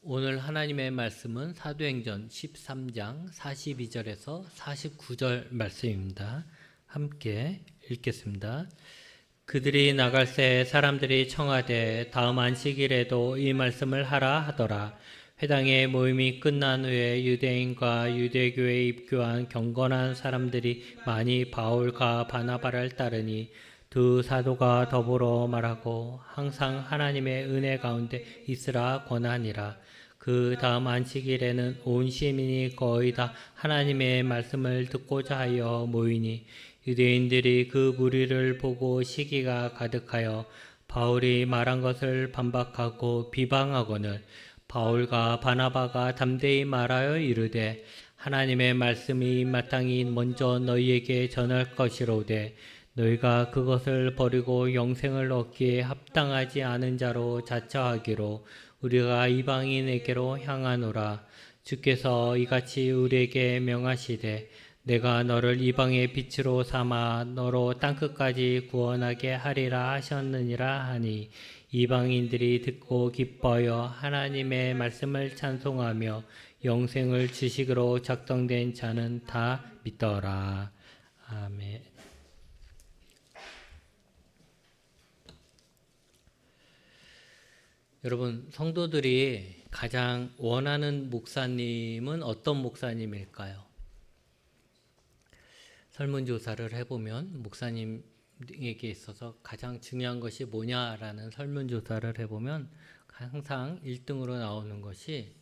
오늘 하나님의 말씀은 사도행전 13장 42절에서 49절 말씀입니다. 함께 읽겠습니다. 그들이 나갈새 사람들이 청하되 다음 안식일에도 이 말씀을 하라 하더라. 회당의 모임이 끝난 후에 유대인과 유대교에 입교한 경건한 사람들이 많이 바울과 바나바를 따르니 두 사도가 더불어 말하고 항상 하나님의 은혜 가운데 있으라 권하니라. 그 다음 안식일에는 온 시민이 거의 다 하나님의 말씀을 듣고자 하여 모이니 유대인들이 그 무리를 보고 시기가 가득하여 바울이 말한 것을 반박하고 비방하거늘 바울과 바나바가 담대히 말하여 이르되 하나님의 말씀이 마땅히 먼저 너희에게 전할 것이로되 너희가 그것을 버리고 영생을 얻기에 합당하지 않은 자로 자처하기로 우리가 이방인에게로 향하노라. 주께서 이같이 우리에게 명하시되 내가 너를 이방의 빛으로 삼아 너로 땅끝까지 구원하게 하리라 하셨느니라 하니 이방인들이 듣고 기뻐하여 하나님의 말씀을 찬송하며 영생을 주시기로 작정된 자는 다 믿더라. 아멘. 여러분, 성도들이 가장 원하는 목사님은 어떤 목사님일까요? 설문조사를 해보면 목사님에게 있어서 가장 중요한 것이 뭐냐라는 설문조사를 해보면 항상 1등으로 나오는 것이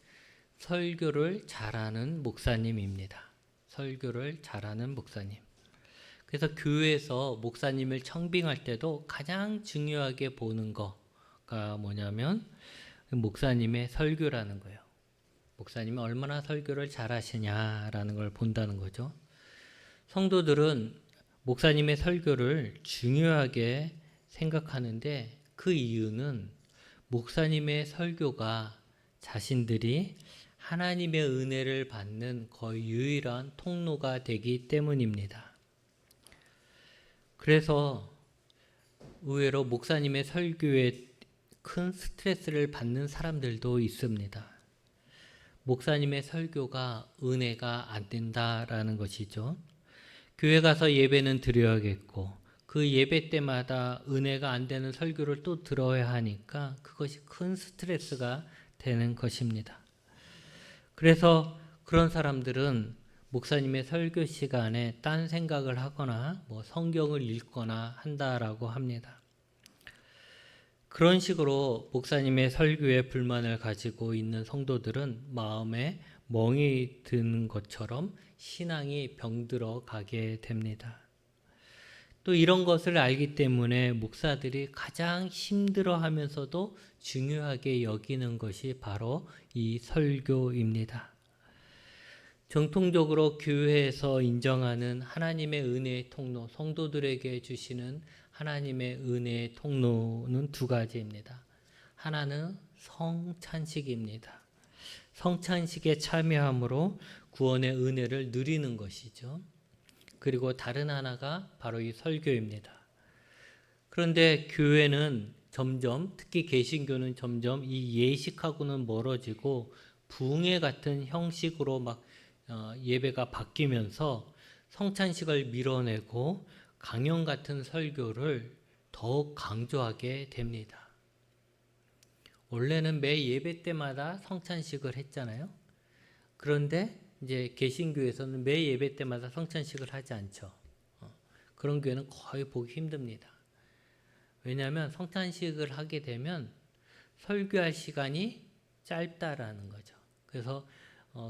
설교를 잘하는 목사님입니다. 설교를 잘하는 목사님. 그래서 교회에서 목사님을 청빙할 때도 가장 중요하게 보는 거가 뭐냐면 목사님의 설교라는 거예요. 목사님이 얼마나 설교를 잘하시냐라는 걸 본다는 거죠. 성도들은 목사님의 설교를 중요하게 생각하는데 그 이유는 목사님의 설교가 자신들이 하나님의 은혜를 받는 거의 유일한 통로가 되기 때문입니다. 그래서 의외로 목사님의 설교에 큰 스트레스를 받는 사람들도 있습니다. 목사님의 설교가 은혜가 안 된다라는 것이죠. 교회 가서 예배는 드려야겠고 그 예배 때마다 은혜가 안 되는 설교를 또 들어야 하니까 그것이 큰 스트레스가 되는 것입니다. 그래서 그런 사람들은 목사님의 설교 시간에 딴 생각을 하거나 성경을 읽거나 한다라고 합니다. 그런 식으로 목사님의 설교에 불만을 가지고 있는 성도들은 마음에 멍이 드는 것처럼 신앙이 병들어 가게 됩니다. 또 이런 것을 알기 때문에 목사들이 가장 힘들어하면서도 중요하게 여기는 것이 바로 이 설교입니다. 정통적으로 교회에서 인정하는 하나님의 은혜의 통로, 성도들에게 주시는 하나님의 은혜의 통로는 두 가지입니다. 하나는 성찬식입니다. 성찬식에 참여함으로 구원의 은혜를 누리는 것이죠. 그리고 다른 하나가 바로 이 설교입니다. 그런데 교회는 점점, 특히 개신교는 점점 이 예식하고는 멀어지고 부흥회 같은 형식으로 예배가 바뀌면서 성찬식을 밀어내고 강연 같은 설교를 더욱 강조하게 됩니다. 원래는 매 예배 때마다 성찬식을 했잖아요. 그런데 이제 개신교에서는 매 예배 때마다 성찬식을 하지 않죠. 그런 교회는 거의 보기 힘듭니다. 왜냐하면 성찬식을 하게 되면 설교할 시간이 짧다라는 거죠. 그래서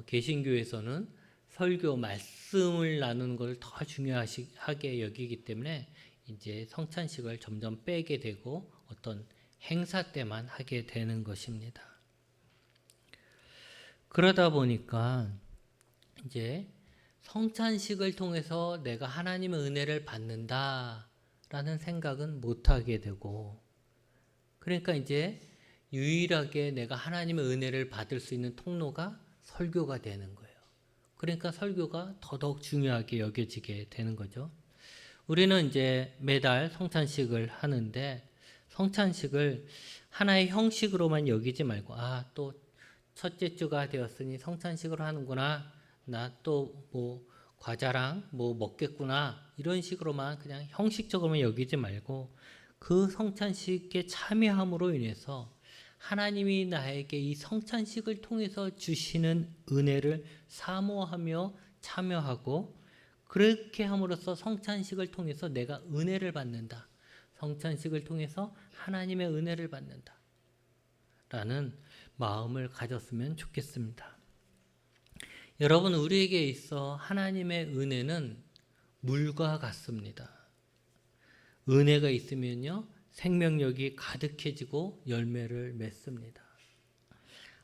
개신교에서는 설교 말씀을 나누는 것을 더 중요하게 여기기 때문에 이제 성찬식을 점점 빼게 되고 어떤 행사 때만 하게 되는 것입니다. 그러다 보니까 이제 성찬식을 통해서 내가 하나님의 은혜를 받는다라는 생각은 못하게 되고, 그러니까 이제 유일하게 내가 하나님의 은혜를 받을 수 있는 통로가 설교가 되는 거예요. 그러니까 설교가 더더욱 중요하게 여겨지게 되는 거죠. 우리는 이제 매달 성찬식을 하는데 성찬식을 하나의 형식으로만 여기지 말고 또 첫째 주가 되었으니 성찬식을 하는구나. 나 또 뭐 과자랑 뭐 먹겠구나. 이런 식으로만 그냥 형식적으로만 여기지 말고 그 성찬식에 참여함으로 인해서 하나님이 나에게 이 성찬식을 통해서 주시는 은혜를 사모하며 참여하고 그렇게 함으로써 성찬식을 통해서 내가 은혜를 받는다. 성찬식을 통해서 하나님의 은혜를 받는다. 라는 마음을 가졌으면 좋겠습니다. 여러분, 우리에게 있어 하나님의 은혜는 물과 같습니다. 은혜가 있으면요, 생명력이 가득해지고 열매를 맺습니다.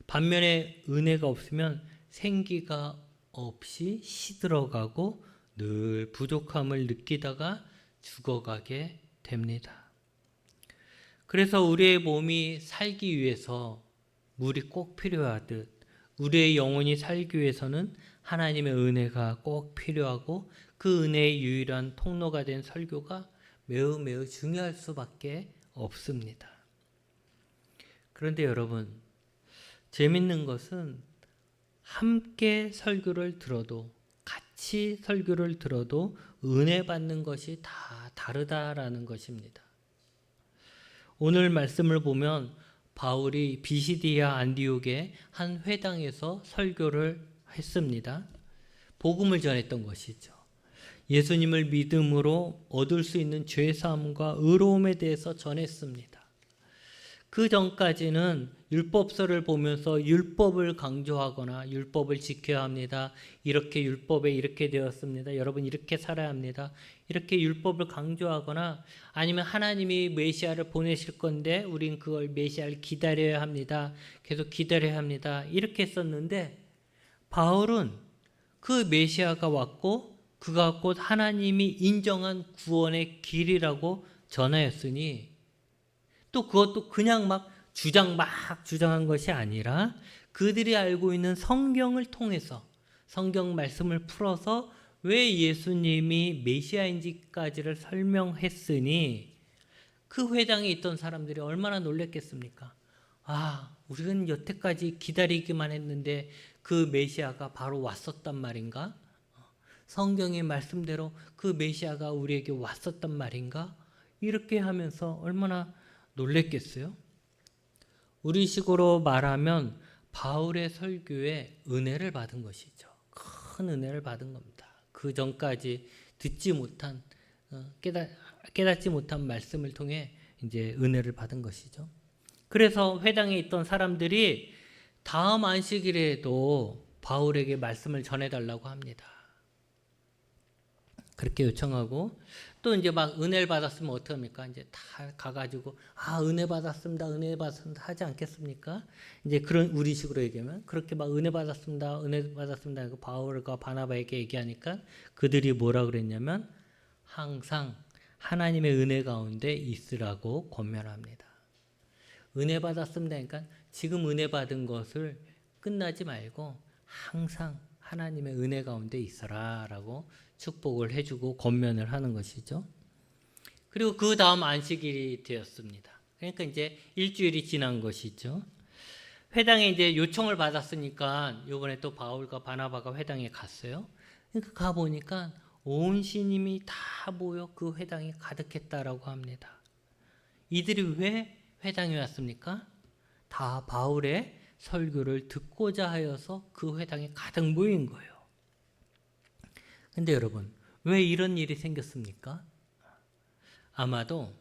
반면에 은혜가 없으면 생기가 없이 시들어가고 늘 부족함을 느끼다가 죽어가게 됩니다. 그래서 우리의 몸이 살기 위해서 물이 꼭 필요하듯 우리의 영혼이 살기 위해서는 하나님의 은혜가 꼭 필요하고 그 은혜의 유일한 통로가 된 설교가 매우 매우 중요할 수밖에 없습니다. 그런데 여러분, 재밌는 것은 함께 설교를 들어도 같이 설교를 들어도 은혜 받는 것이 다 다르다라는 것입니다. 오늘 말씀을 보면 바울이 비시디아 안디옥의 한 회당에서 설교를 했습니다. 복음을 전했던 것이죠. 예수님을 믿음으로 얻을 수 있는 죄사함과 의로움에 대해서 전했습니다. 그 전까지는 율법서를 보면서 율법을 강조하거나 율법을 지켜야 합니다. 이렇게 율법에 이렇게 되었습니다. 여러분 이렇게 살아야 합니다. 이렇게 율법을 강조하거나 아니면 하나님이 메시아를 보내실 건데 우린 그걸 메시아를 기다려야 합니다. 계속 기다려야 합니다. 이렇게 했었는데 바울은 그 메시아가 왔고 그가 곧 하나님이 인정한 구원의 길이라고 전하였으니 또 그것도 그냥 막 주장한 것이 아니라 그들이 알고 있는 성경을 통해서 성경 말씀을 풀어서 왜 예수님이 메시아인지까지를 설명했으니 그 회당에 있던 사람들이 얼마나 놀랬겠습니까? 아, 우리는 여태까지 기다리기만 했는데 그 메시아가 바로 왔었단 말인가? 성경의 말씀대로 그 메시아가 우리에게 왔었단 말인가? 이렇게 하면서 얼마나 놀랬겠어요? 우리식으로 말하면 바울의 설교에 은혜를 받은 것이죠. 큰 은혜를 받은 겁니다. 그 전까지 듣지 못한 깨닫지 못한 말씀을 통해 이제 은혜를 받은 것이죠. 그래서 회당에 있던 사람들이 다음 안식일에도 바울에게 말씀을 전해달라고 합니다. 그렇게 요청하고 또 이제 막 은혜를 받았으면 어떡합니까? 이제 다 가가지고 은혜 받았습니다, 은혜 받았습니다 하지 않겠습니까? 이제 그런 우리식으로 얘기하면 그렇게 막 은혜 받았습니다, 은혜 받았습니다. 바울과 바나바에게 얘기하니까 그들이 뭐라 그랬냐면 항상 하나님의 은혜 가운데 있으라고 권면합니다. 은혜 받았습니다. 그러니까 지금 은혜 받은 것을 끝나지 말고 항상 하나님의 은혜 가운데 있어라라고 축복을 해주고 권면을 하는 것이죠. 그리고 그 다음 안식일이 되었습니다. 그러니까 이제 일주일이 지난 것이죠. 회당에 이제 요청을 받았으니까 이번에 또 바울과 바나바가 회당에 갔어요. 그러니까 가보니까 온 신임이 다 모여 그 회당이 가득했다라고 합니다. 이들이 왜 회당에 왔습니까? 다 바울의 설교를 듣고자 하여서 그 회당에 가득 모인 거예요. 근데 여러분, 왜 이런 일이 생겼습니까? 아마도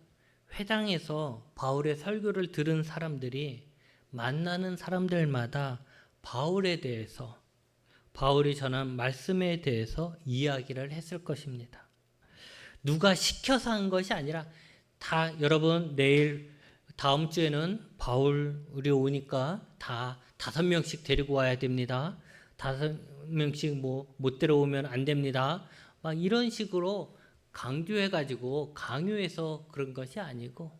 회당에서 바울의 설교를 들은 사람들이 만나는 사람들마다 바울에 대해서, 바울이 전한 말씀에 대해서 이야기를 했을 것입니다. 누가 시켜서 한 것이 아니라 다 여러분 내일 다음 주에는 바울이 오니까 다 5명씩 데리고 와야 됩니다. 5명씩 못 데려오면 안 됩니다. 막 이런 식으로 강조해가지고 강요해서 그런 것이 아니고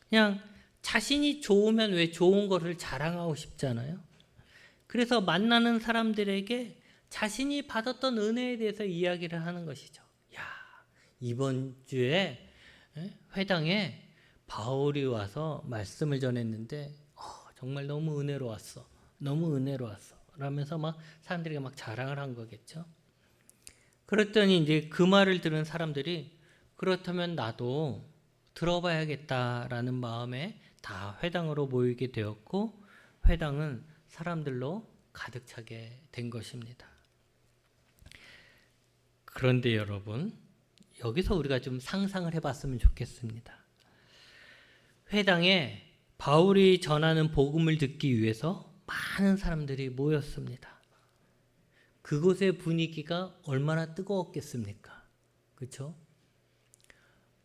그냥 자신이 좋으면 왜 좋은 것을 자랑하고 싶잖아요. 그래서 만나는 사람들에게 자신이 받았던 은혜에 대해서 이야기를 하는 것이죠. 야, 이번 주에 회당에 바울이 와서 말씀을 전했는데 정말 너무 은혜로웠어. 너무 은혜로웠어. 라면서 막 사람들이 막 자랑을 한 거겠죠. 그랬더니 이제 그 말을 들은 사람들이 그렇다면 나도 들어봐야겠다라는 마음에 다 회당으로 모이게 되었고 회당은 사람들로 가득 차게 된 것입니다. 그런데 여러분, 여기서 우리가 좀 상상을 해봤으면 좋겠습니다. 회당에 바울이 전하는 복음을 듣기 위해서 많은 사람들이 모였습니다. 그곳의 분위기가 얼마나 뜨거웠겠습니까? 그렇죠?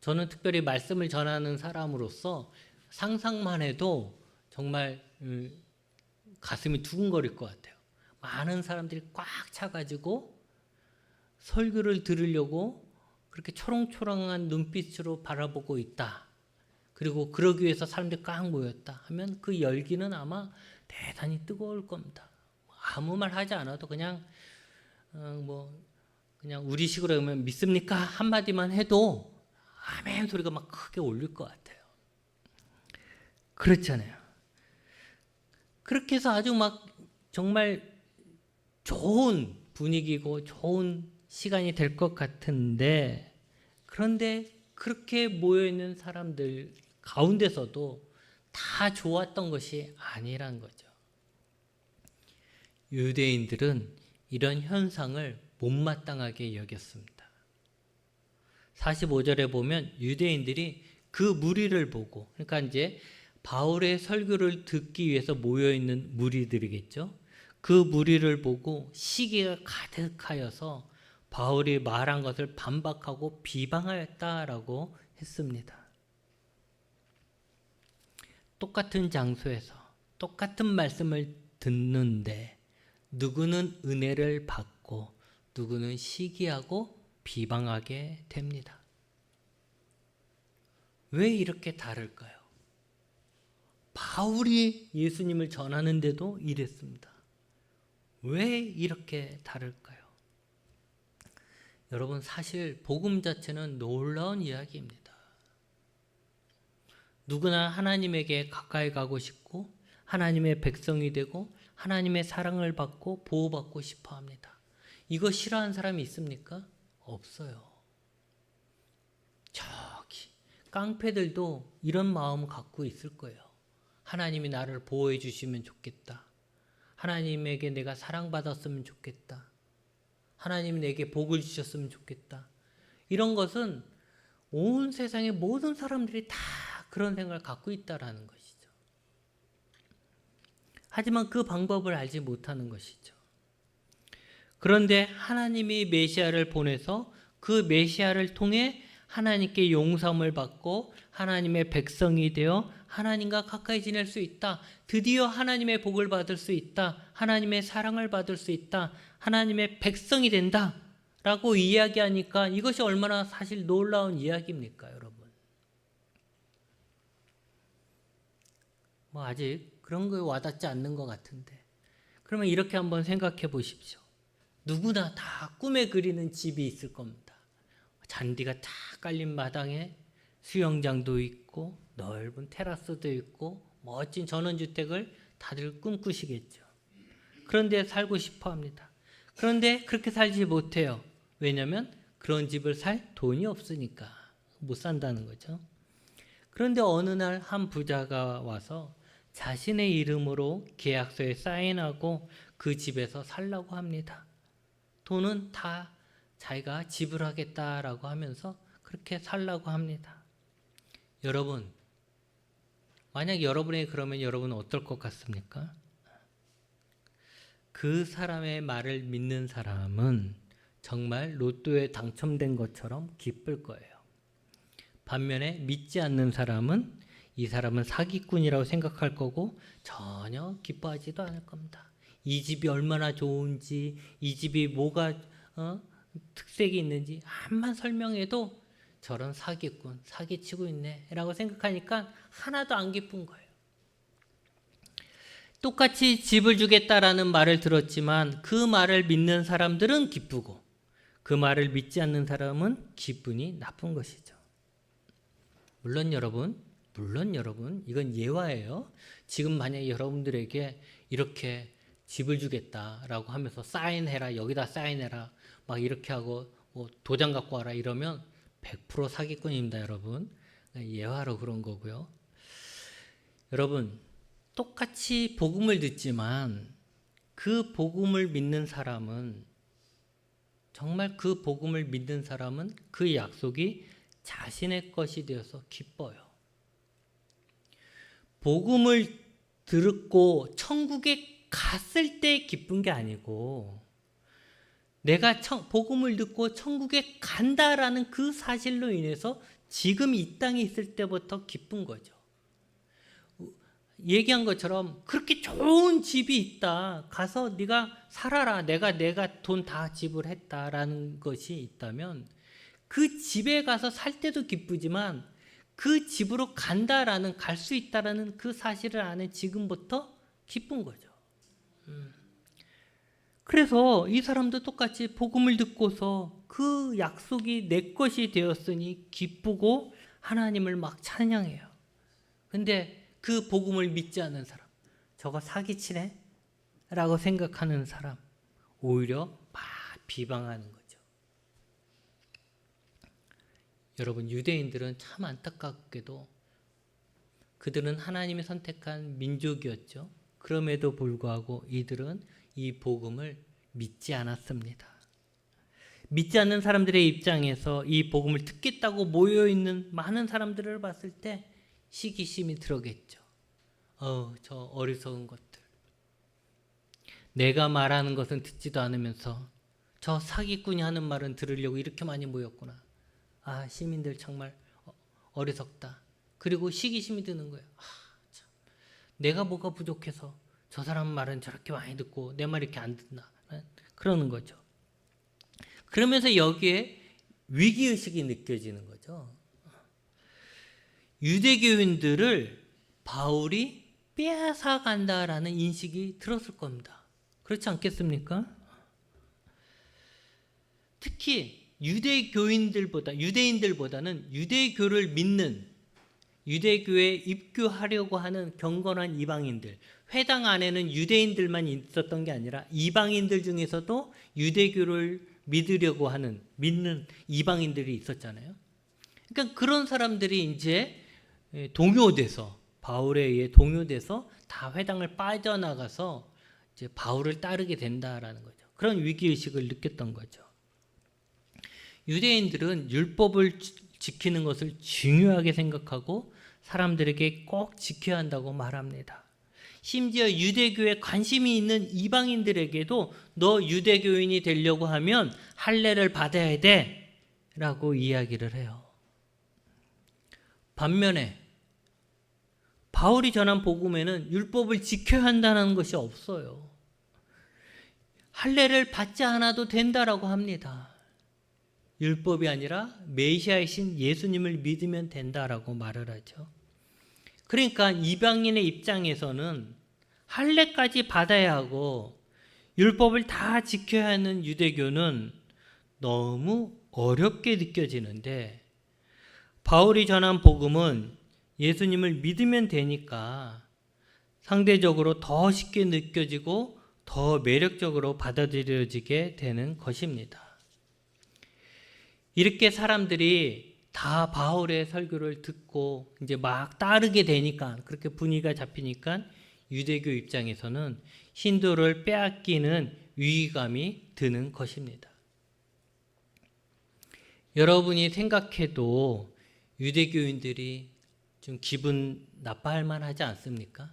저는 특별히 말씀을 전하는 사람으로서 상상만 해도 정말 가슴이 두근거릴 것 같아요. 많은 사람들이 꽉 차가지고 설교를 들으려고 그렇게 초롱초롱한 눈빛으로 바라보고 있다. 그리고 그러기 위해서 사람들이 꽉 모였다 하면 그 열기는 아마 대단히 뜨거울 겁니다. 아무 말 하지 않아도 그냥 그냥 우리식으로 하면 믿습니까? 한마디만 해도 아멘 소리가 막 크게 울릴 것 같아요. 그렇잖아요. 그렇게 해서 아주 막 정말 좋은 분위기고 좋은 시간이 될 것 같은데, 그런데 그렇게 모여있는 사람들 가운데서도 다 좋았던 것이 아니란 거죠. 유대인들은 이런 현상을 못마땅하게 여겼습니다. 45절에 보면 유대인들이 그 무리를 보고, 그러니까 이제 바울의 설교를 듣기 위해서 모여있는 무리들이겠죠. 그 무리를 보고 시기가 가득하여서 바울이 말한 것을 반박하고 비방하였다라고 했습니다. 똑같은 장소에서 똑같은 말씀을 듣는데 누구는 은혜를 받고 누구는 시기하고 비방하게 됩니다. 왜 이렇게 다를까요? 바울이 예수님을 전하는데도 이랬습니다. 왜 이렇게 다를까요? 여러분, 사실 복음 자체는 놀라운 이야기입니다. 누구나 하나님에게 가까이 가고 싶고 하나님의 백성이 되고 하나님의 사랑을 받고 보호받고 싶어 합니다. 이거 싫어하는 사람이 있습니까? 없어요. 저기 깡패들도 이런 마음 갖고 있을 거예요. 하나님이 나를 보호해 주시면 좋겠다. 하나님에게 내가 사랑받았으면 좋겠다. 하나님이 내게 복을 주셨으면 좋겠다. 이런 것은 온 세상의 모든 사람들이 다 그런 생각을 갖고 있다라는 것이죠. 하지만 그 방법을 알지 못하는 것이죠. 그런데 하나님이 메시아를 보내서 그 메시아를 통해 하나님께 용서함을 받고 하나님의 백성이 되어 하나님과 가까이 지낼 수 있다. 드디어 하나님의 복을 받을 수 있다. 하나님의 사랑을 받을 수 있다. 하나님의 백성이 된다. 라고 이야기하니까 이것이 얼마나 사실 놀라운 이야기입니까, 여러분? 아직 그런 거에 와닿지 않는 것 같은데. 그러면 이렇게 한번 생각해 보십시오. 누구나 다 꿈에 그리는 집이 있을 겁니다. 잔디가 다 깔린 마당에 수영장도 있고 넓은 테라스도 있고 멋진 전원주택을 다들 꿈꾸시겠죠. 그런데 살고 싶어 합니다. 그런데 그렇게 살지 못해요. 왜냐하면 그런 집을 살 돈이 없으니까 못 산다는 거죠. 그런데 어느 날 한 부자가 와서 자신의 이름으로 계약서에 사인하고 그 집에서 살라고 합니다. 돈은 다 자기가 지불하겠다라고 하면서 그렇게 살라고 합니다. 여러분, 만약 여러분이 그러면 여러분은 어떨 것 같습니까? 그 사람의 말을 믿는 사람은 정말 로또에 당첨된 것처럼 기쁠 거예요. 반면에 믿지 않는 사람은 이 사람은 사기꾼이라고 생각할 거고 전혀 기뻐하지도 않을 겁니다. 이 집이 얼마나 좋은지, 이 집이 뭐가 특색이 있는지 한만 설명해도 저런 사기꾼, 사기치고 있네 라고 생각하니까 하나도 안 기쁜 거예요. 똑같이 집을 주겠다라는 말을 들었지만 그 말을 믿는 사람들은 기쁘고 그 말을 믿지 않는 사람은 기분이 나쁜 것이죠. 물론 여러분, 이건 예화예요. 지금 만약에 여러분들에게 이렇게 집을 주겠다라고 하면서 사인해라, 여기다 사인해라, 막 이렇게 하고 뭐 도장 갖고 와라 이러면 100% 사기꾼입니다, 여러분. 예화로 그런 거고요. 여러분, 똑같이 복음을 듣지만 그 복음을 믿는 사람은, 정말 그 복음을 믿는 사람은 그 약속이 자신의 것이 되어서 기뻐요. 복음을 듣고 천국에 갔을 때 기쁜 게 아니고, 내가 복음을 듣고 천국에 간다라는 그 사실로 인해서 지금 이 땅에 있을 때부터 기쁜 거죠. 얘기한 것처럼 그렇게 좋은 집이 있다, 가서 네가 살아라, 내가 돈 다 지불했다라는 것이 있다면 그 집에 가서 살 때도 기쁘지만 그 집으로 간다라는, 갈 수 있다라는 그 사실을 아는 지금부터 기쁜 거죠. 그래서 이 사람도 똑같이 복음을 듣고서 그 약속이 내 것이 되었으니 기쁘고 하나님을 막 찬양해요. 근데 그 복음을 믿지 않는 사람, 저거 사기치네? 라고 생각하는 사람, 오히려 막 비방하는 거죠. 여러분, 유대인들은 참 안타깝게도 그들은 하나님이 선택한 민족이었죠. 그럼에도 불구하고 이들은 이 복음을 믿지 않았습니다. 믿지 않는 사람들의 입장에서 이 복음을 듣겠다고 모여있는 많은 사람들을 봤을 때 시기심이 들어겠죠. 저 어리석은 것들. 내가 말하는 것은 듣지도 않으면서 저 사기꾼이 하는 말은 들으려고 이렇게 많이 모였구나. 시민들 정말 어리석다. 그리고 시기심이 드는 거예요. 참. 내가 뭐가 부족해서 저 사람 말은 저렇게 많이 듣고 내 말 이렇게 안 듣나. 그러는 거죠. 그러면서 여기에 위기의식이 느껴지는 거죠. 유대교인들을 바울이 빼앗아간다라는 인식이 들었을 겁니다. 그렇지 않겠습니까? 특히 유대인들보다는 유대교를 믿는, 유대교에 입교하려고 하는 경건한 이방인들, 회당 안에는 유대인들만 있었던 게 아니라 이방인들 중에서도 유대교를 믿는 이방인들이 있었잖아요. 그러니까 그런 사람들이 이제 동요돼서, 바울에 의해 동요돼서 다 회당을 빠져나가서 이제 바울을 따르게 된다라는 거죠. 그런 위기의식을 느꼈던 거죠. 유대인들은 율법을 지키는 것을 중요하게 생각하고 사람들에게 꼭 지켜야 한다고 말합니다. 심지어 유대교에 관심이 있는 이방인들에게도 너 유대교인이 되려고 하면 할례를 받아야 돼 라고 이야기를 해요. 반면에 바울이 전한 복음에는 율법을 지켜야 한다는 것이 없어요. 할례를 받지 않아도 된다라고 합니다. 율법이 아니라 메시아이신 예수님을 믿으면 된다라고 말을 하죠. 그러니까 이방인의 입장에서는 할례까지 받아야 하고 율법을 다 지켜야 하는 유대교는 너무 어렵게 느껴지는데, 바울이 전한 복음은 예수님을 믿으면 되니까 상대적으로 더 쉽게 느껴지고 더 매력적으로 받아들여지게 되는 것입니다. 이렇게 사람들이 다 바울의 설교를 듣고 이제 막 따르게 되니까, 그렇게 분위기가 잡히니까 유대교 입장에서는 신도를 빼앗기는 위기감이 드는 것입니다. 여러분이 생각해도 유대교인들이 좀 기분 나빠할 만하지 않습니까?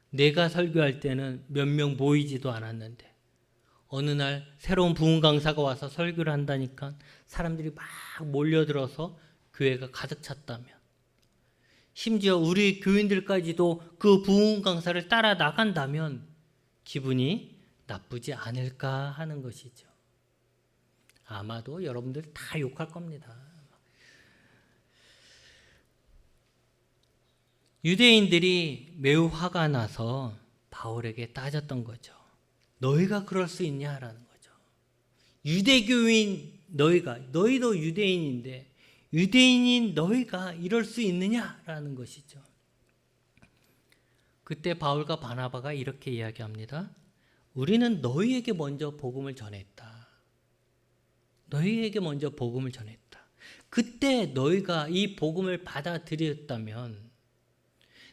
내가 설교할 때는 몇 명 모이지도 않았는데 어느 날 새로운 부흥 강사가 와서 설교를 한다니까 사람들이 막 몰려들어서 교회가 가득 찼다면, 심지어 우리 교인들까지도 그 부흥 강사를 따라 나간다면 기분이 나쁘지 않을까 하는 것이죠. 아마도 여러분들 다 욕할 겁니다. 유대인들이 매우 화가 나서 바울에게 따졌던 거죠. 너희가 그럴 수 있냐라는 거죠. 유대교인 너희도 유대인인데 유대인인 너희가 이럴 수 있느냐라는 것이죠. 그때 바울과 바나바가 이렇게 이야기합니다. 우리는 너희에게 먼저 복음을 전했다. 너희에게 먼저 복음을 전했다. 그때 너희가 이 복음을 받아들였다면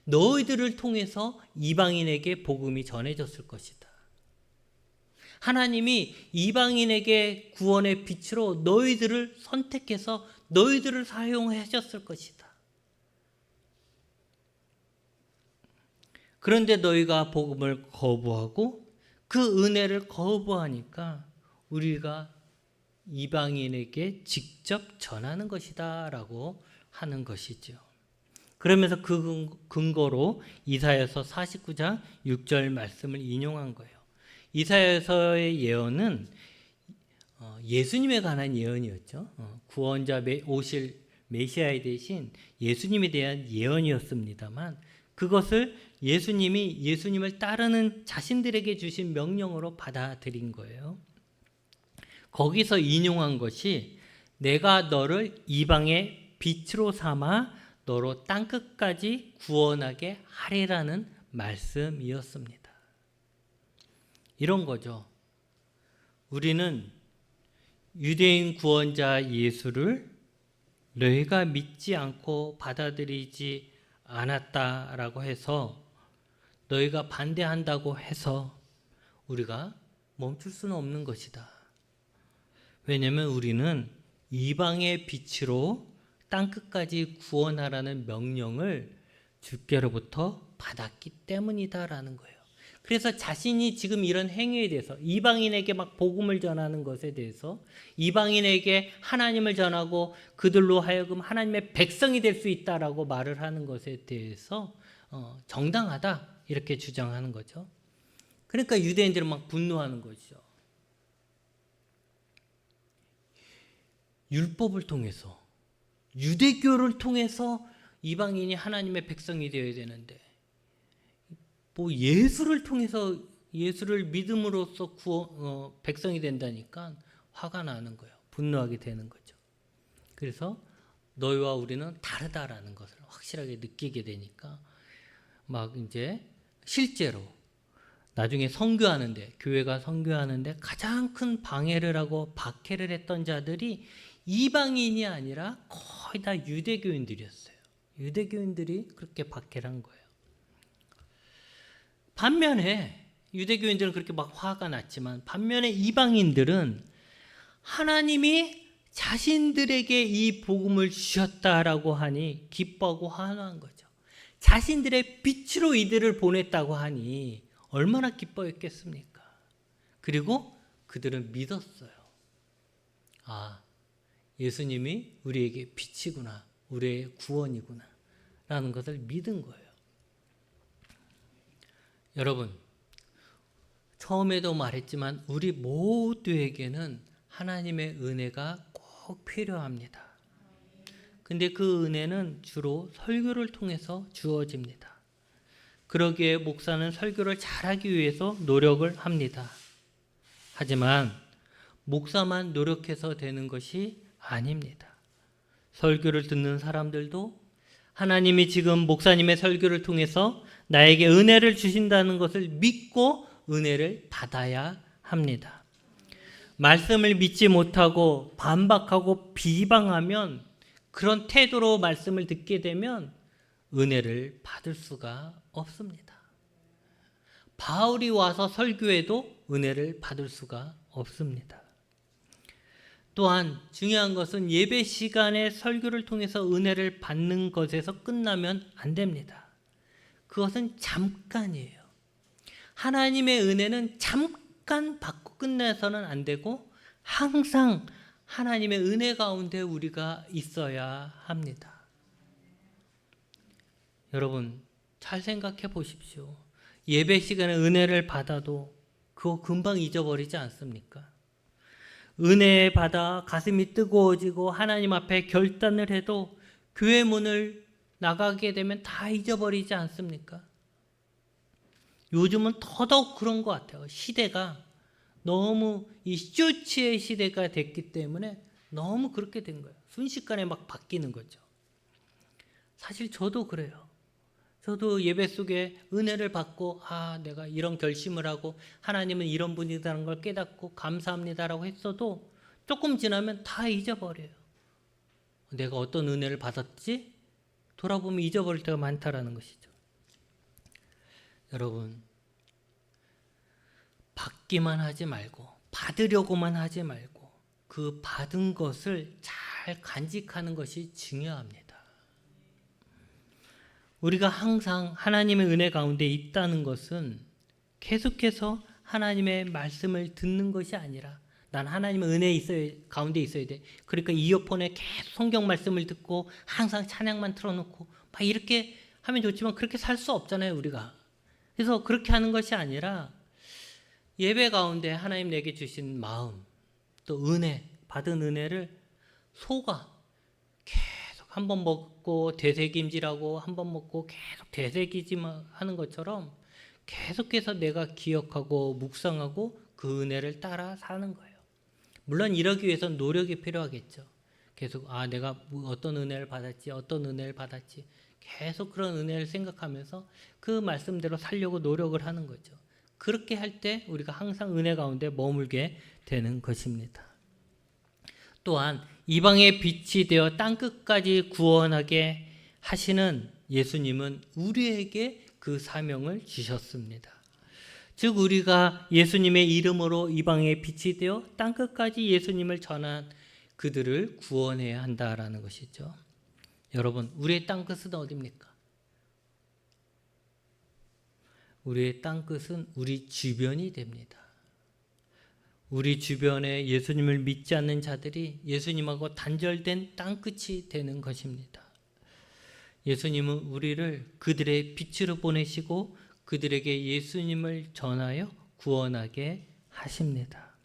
너희들을 통해서 이방인에게 복음이 전해졌을 것이다. 하나님이 이방인에게 구원의 빛으로 너희들을 선택해서 너희들을 사용하셨을 것이다. 그런데 너희가 복음을 거부하고 그 은혜를 거부하니까 우리가 이방인에게 직접 전하는 것이다 라고 하는 것이죠. 그러면서 그 근거로 이사야서 49장 6절 말씀을 인용한 거예요. 이사야서의 예언은 예수님에 관한 예언이었죠. 구원자 오실 메시아에 대신 예수님에 대한 예언이었습니다만 그것을 예수님을 따르는 자신들에게 주신 명령으로 받아들인 거예요. 거기서 인용한 것이 내가 너를 이방의 빛으로 삼아 너로 땅끝까지 구원하게 하리라는 말씀이었습니다. 이런 거죠. 우리는 유대인 구원자 예수를 너희가 믿지 않고 받아들이지 않았다라고 해서 너희가 반대한다고 해서 우리가 멈출 수는 없는 것이다. 왜냐하면 우리는 이방의 빛으로 땅끝까지 구원하라는 명령을 주께로부터 받았기 때문이다라는 거예요. 그래서 자신이 지금 이런 행위에 대해서 이방인에게 막 복음을 전하는 것에 대해서 이방인에게 하나님을 전하고 그들로 하여금 하나님의 백성이 될 수 있다라고 말을 하는 것에 대해서 정당하다 이렇게 주장하는 거죠. 그러니까 유대인들은 막 분노하는 것이죠. 율법을 통해서 유대교를 통해서 이방인이 하나님의 백성이 되어야 되는데 뭐 예수를 통해서 예수를 믿음으로써 백성이 된다니까 화가 나는 거예요. 분노하게 되는 거죠. 그래서 너희와 우리는 다르다라는 것을 확실하게 느끼게 되니까 막 이제 실제로 나중에 선교하는데 교회가 선교하는데 가장 큰 방해를 하고 박해를 했던 자들이 이방인이 아니라 거의 다 유대교인들이었어요. 유대교인들이 그렇게 박해를 한 거예요. 반면에 유대교인들은 그렇게 막 화가 났지만 반면에 이방인들은 하나님이 자신들에게 이 복음을 주셨다라고 하니 기뻐하고 환호한 거죠. 자신들의 빛으로 이들을 보냈다고 하니 얼마나 기뻐했겠습니까? 그리고 그들은 믿었어요. 아, 예수님이 우리에게 빛이구나, 우리의 구원이구나 라는 것을 믿은 거예요. 여러분, 처음에도 말했지만 우리 모두에게는 하나님의 은혜가 꼭 필요합니다. 근데 그 은혜는 주로 설교를 통해서 주어집니다. 그러기에 목사는 설교를 잘하기 위해서 노력을 합니다. 하지만 목사만 노력해서 되는 것이 아닙니다. 설교를 듣는 사람들도 하나님이 지금 목사님의 설교를 통해서 나에게 은혜를 주신다는 것을 믿고 은혜를 받아야 합니다. 말씀을 믿지 못하고 반박하고 비방하면 그런 태도로 말씀을 듣게 되면 은혜를 받을 수가 없습니다. 바울이 와서 설교해도 은혜를 받을 수가 없습니다. 또한 중요한 것은 예배 시간에 설교를 통해서 은혜를 받는 것에서 끝나면 안 됩니다. 그것은 잠깐이에요. 하나님의 은혜는 잠깐 받고 끝내서는 안 되고 항상 하나님의 은혜 가운데 우리가 있어야 합니다. 여러분, 잘 생각해 보십시오. 예배 시간에 은혜를 받아도 그거 금방 잊어버리지 않습니까? 은혜 받아 가슴이 뜨거워지고 하나님 앞에 결단을 해도 교회 문을 나가게 되면 다 잊어버리지 않습니까? 요즘은 더더욱 그런 것 같아요. 시대가 너무 이 쇼츠의 시대가 됐기 때문에 너무 그렇게 된 거예요. 순식간에 막 바뀌는 거죠. 사실 저도 그래요. 저도 예배 속에 은혜를 받고 내가 이런 결심을 하고 하나님은 이런 분이라는 걸 깨닫고 감사합니다라고 했어도 조금 지나면 다 잊어버려요. 내가 어떤 은혜를 받았지? 돌아보면 잊어버릴 때가 많다라는 것이죠. 여러분, 받기만 하지 말고 받으려고만 하지 말고 그 받은 것을 잘 간직하는 것이 중요합니다. 우리가 항상 하나님의 은혜 가운데 있다는 것은 계속해서 하나님의 말씀을 듣는 것이 아니라 난 하나님의 은혜 가운데 있어야 돼. 그러니까 이어폰에 계속 성경 말씀을 듣고 항상 찬양만 틀어놓고 막 이렇게 하면 좋지만 그렇게 살 수 없잖아요, 우리가. 그래서 그렇게 하는 것이 아니라 예배 가운데 하나님 내게 주신 마음, 또 은혜, 받은 은혜를 속아 계속 한 번 먹고 되새김질하고 한 번 먹고 계속 되새기지만 하는 것처럼 계속해서 내가 기억하고 묵상하고 그 은혜를 따라 사는 거예요. 물론 이러기 위해서는 노력이 필요하겠죠. 계속 내가 어떤 은혜를 받았지 계속 그런 은혜를 생각하면서 그 말씀대로 살려고 노력을 하는 거죠. 그렇게 할 때 우리가 항상 은혜 가운데 머물게 되는 것입니다. 또한 이방의 빛이 되어 땅끝까지 구원하게 하시는 예수님은 우리에게 그 사명을 주셨습니다. 즉 우리가 예수님의 이름으로 이방의 빛이 되어 땅끝까지 예수님을 전한 그들을 구원해야 한다라는 것이죠. 여러분, 우리의 땅끝은 어디입니까? 우리의 땅끝은 우리 주변이 됩니다. 우리 주변에 예수님을 믿지 않는 자들이 예수님하고 단절된 땅끝이 되는 것입니다. 예수님은 우리를 그들의 빛으로 보내시고 그들에게 예수님을 전하여 구원하게 하십니다.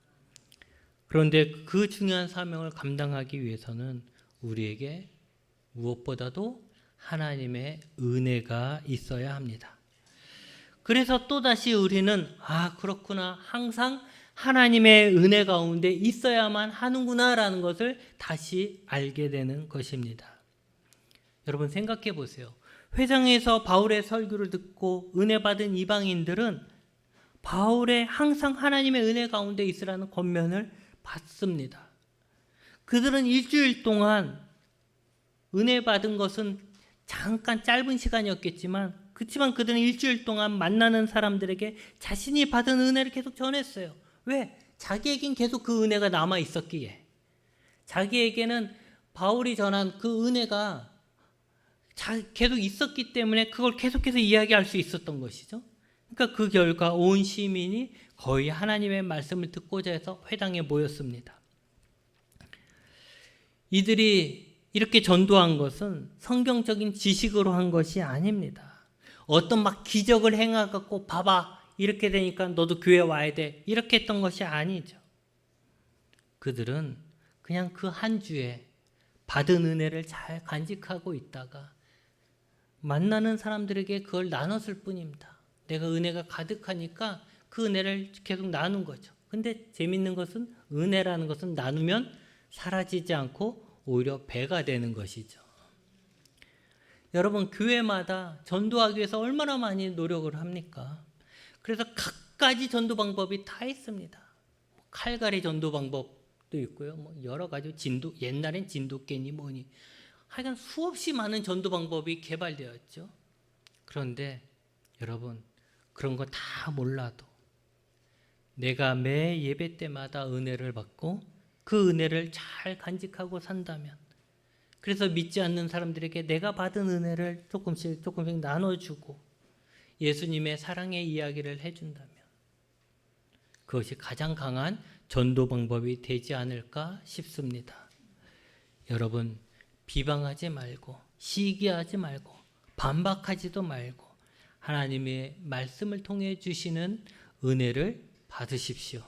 그런데 그 중요한 사명을 감당하기 위해서는 우리에게 무엇보다도 하나님의 은혜가 있어야 합니다. 그래서 또다시 우리는 그렇구나, 항상 하나님의 은혜 가운데 있어야만 하는구나라는 것을 다시 알게 되는 것입니다. 여러분 생각해 보세요. 회당에서 바울의 설교를 듣고 은혜 받은 이방인들은 바울의 항상 하나님의 은혜 가운데 있으라는 권면을 받습니다. 그들은 일주일 동안 은혜 받은 것은 잠깐 짧은 시간이었겠지만 그렇지만 그들은 일주일 동안 만나는 사람들에게 자신이 받은 은혜를 계속 전했어요. 왜? 자기에겐 계속 그 은혜가 남아 있었기에. 자기에게는 바울이 전한 그 은혜가 계속 있었기 때문에 그걸 계속해서 이야기할 수 있었던 것이죠. 그러니까 그 결과 온 시민이 거의 하나님의 말씀을 듣고자 해서 회당에 모였습니다. 이들이 이렇게 전도한 것은 성경적인 지식으로 한 것이 아닙니다. 어떤 막 기적을 행하고 봐봐 이렇게 되니까 너도 교회 와야 돼 이렇게 했던 것이 아니죠. 그들은 그냥 그 한 주에 받은 은혜를 잘 간직하고 있다가 만나는 사람들에게 그걸 나눴을 뿐입니다. 내가 은혜가 가득하니까 그 은혜를 계속 나눈 거죠. 근데 재밌는 것은 은혜라는 것은 나누면 사라지지 않고 오히려 배가 되는 것이죠. 여러분 교회마다 전도하기 위해서 얼마나 많이 노력을 합니까? 그래서 갖가지 전도 방법이 다 있습니다. 칼갈이 전도 방법도 있고요. 여러 가지 옛날엔 진돗개니 뭐니 하여간 수없이 많은 전도 방법이 개발되었죠. 그런데 여러분 그런 거 다 몰라도 내가 매 예배 때마다 은혜를 받고 그 은혜를 잘 간직하고 산다면, 그래서 믿지 않는 사람들에게 내가 받은 은혜를 조금씩 나눠주고 예수님의 사랑의 이야기를 해준다면 그것이 가장 강한 전도 방법이 되지 않을까 싶습니다. 여러분 비방하지 말고 시기하지 말고 반박하지도 말고 하나님의 말씀을 통해 주시는 은혜를 받으십시오.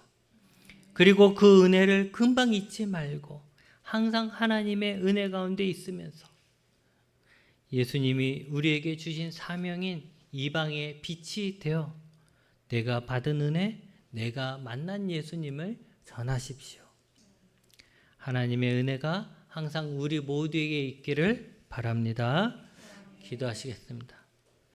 그리고 그 은혜를 금방 잊지 말고 항상 하나님의 은혜 가운데 있으면서 예수님이 우리에게 주신 사명인 이방의 빛이 되어 내가 받은 은혜, 내가 만난 예수님을 전하십시오. 하나님의 은혜가 항상 우리 모두에게 있기를 바랍니다. 기도하시겠습니다.